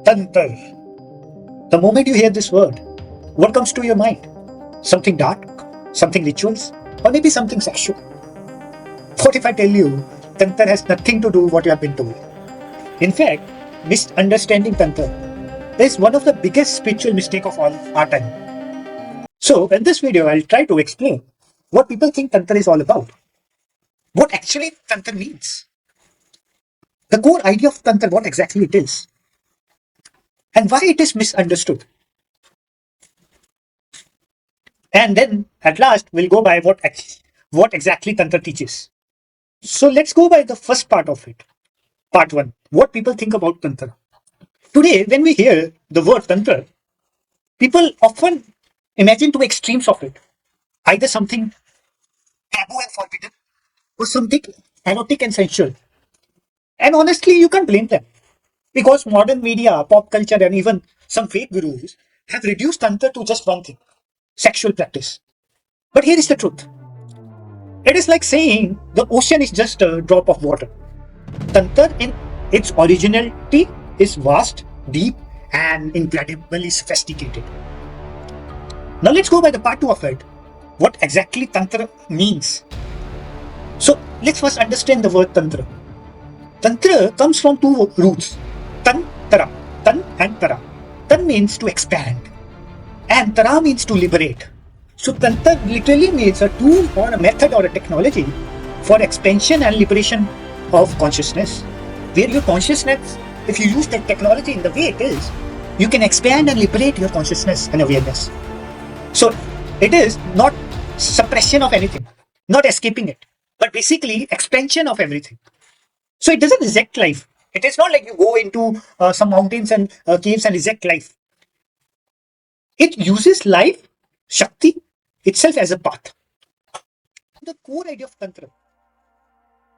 Tantra. The moment you hear this word, what comes to your mind? Something dark? Something rituals? Or maybe something sexual? What if I tell you Tantra has nothing to do with what you have been told? In fact, misunderstanding Tantra is one of the biggest spiritual mistakes of all our time. So, in this video, I'll try to explain what people think Tantra is all about, what actually Tantra means, the core idea of Tantra, what exactly it is, and why it is misunderstood. And then, at last, we'll go by what exactly Tantra teaches. So, let's go by the first part of it. Part 1. What people think about Tantra. Today, when we hear the word Tantra, people often imagine two extremes of it. Either something taboo and forbidden, or something erotic and sensual. And honestly, you can't blame them. Because modern media, pop culture, and even some fake gurus have reduced Tantra to just one thing: sexual practice. But here is the truth. It is like saying the ocean is just a drop of water. Tantra, in its originality, is vast, deep, and incredibly sophisticated. Now let's go by the part 2 of it. What exactly Tantra means. So let's first understand the word Tantra. Tantra comes from two roots. Tan, Tara. Tan and Tara. Tan means to expand, and Tara means to liberate. So Tantra literally means a tool or a method or a technology for expansion and liberation of consciousness. Where your consciousness, if you use that technology in the way it is, you can expand and liberate your consciousness and awareness. So it is not suppression of anything, not escaping it, but basically expansion of everything. So it doesn't reject life. It is not like you go into some mountains and caves and reject life. It uses life, Shakti, itself as a path. The core idea of Tantra.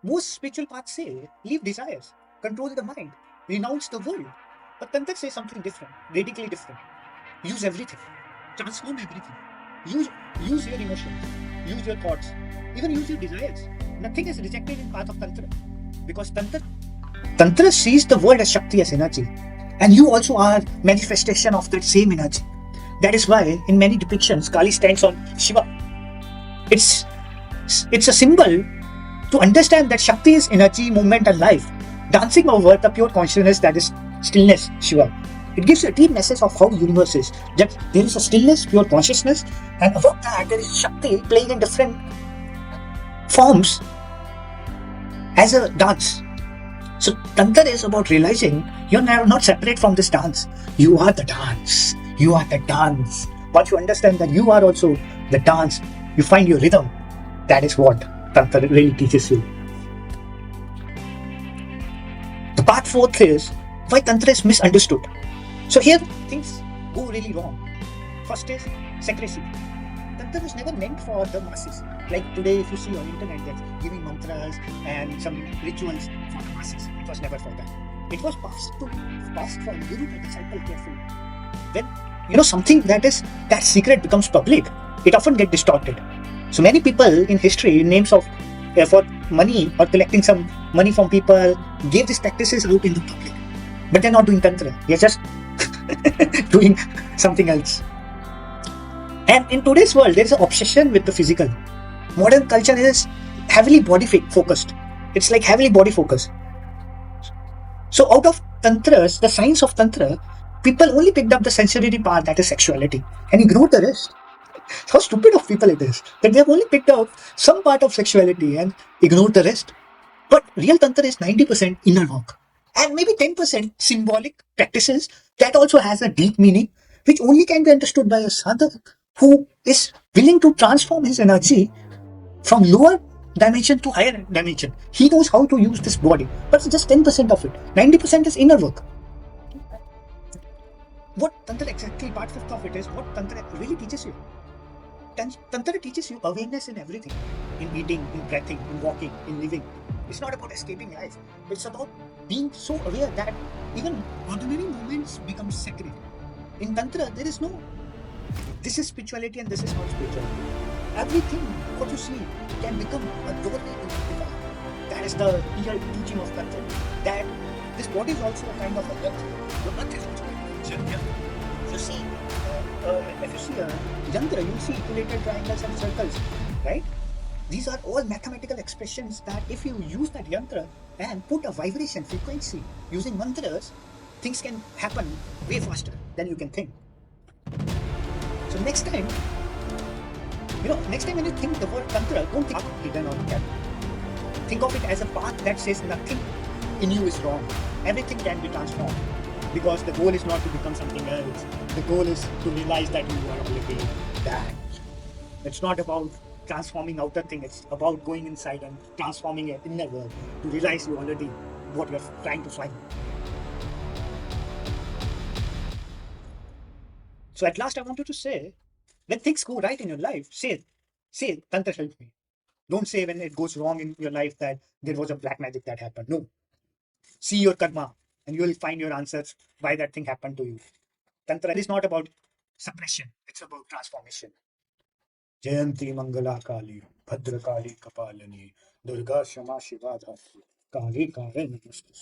Most spiritual paths say, leave desires, control the mind, renounce the world. But Tantra says something different, radically different. Use everything, transform everything. Use your emotions, use your thoughts, even use your desires. Nothing is rejected in path of Tantra. Because Tantra sees the world as Shakti, as energy. And you also are manifestation of that same energy. That is why in many depictions, Kali stands on Shiva. It's a symbol to understand that Shakti is energy, movement and life, dancing over the pure consciousness that is stillness, Shiva. It gives a deep message of how the universe is, that there is a stillness, pure consciousness, and above that there is Shakti playing in different forms as a dance. So Tantra is about realizing you're not separate from this dance. You are the dance. You are the dance. Once you understand that you are also the dance, you find your rhythm. That is what Tantra really teaches you. The part 4th is why Tantra is misunderstood. So here things go really wrong. First is secrecy. Tantra was never meant for the masses. Like today, if you see on internet that's giving mantras and some rituals for the masses, it was never for that. It was passed from guru to disciple carefully. When something that secret becomes public, it often gets distorted. So many people in history, in names of for money or collecting some money from people, gave these practices out in the public. But they're not doing Tantra. They're just doing something else. And in today's world, there is an obsession with the physical. Modern culture is heavily body focused. It's like heavily body focused. So out of Tantras, the science of Tantra, people only picked up the sensory part, that is sexuality, and ignored the rest. How stupid of people it is that they have only picked up some part of sexuality and ignored the rest. But real Tantra is 90% inner work and maybe 10% symbolic practices that also has a deep meaning, which only can be understood by a sadhak who is willing to transform his energy from lower dimension to higher dimension. He knows how to use this body, but it's just 10% of it. 90% is inner work. What Tantra exactly, part 5th of it, is what Tantra really teaches you. Tantra teaches you awareness in everything. In eating, in breathing, in walking, in living. It's not about escaping life. It's about being so aware that even ordinary moments become sacred. In Tantra, there is no, this is spirituality and this is not spirituality. Everything, what you see, can become a doorway to divine. That is the real teaching of Tantra. That this body is also a kind of a earth. The earth is also So, yeah, you see, if you see a yantra, you see equilateral triangles and circles, right? These are all mathematical expressions that if you use that yantra and put a vibration frequency using mantras, things can happen way faster than you can think. So next time when you think the word tantra, don't think hidden or kept. Think of it as a path that says nothing in you is wrong. Everything can be transformed because the goal is not to become something else. The goal is to realize that you are already that. It's not about transforming outer thing. It's about going inside and transforming your inner world to realize you already what you're trying to find. So at last, I wanted to say, when things go right in your life, say, Tantra helped me. Don't say when it goes wrong in your life that there was a black magic that happened. No. See your karma and you will find your answers why that thing happened to you. Tantra is not about suppression, it's about transformation. Jayanti Mangala Kali, Bhadra Kali Kapalani, Durga Shama Shiva Dhatu, Kali Kare Namaste.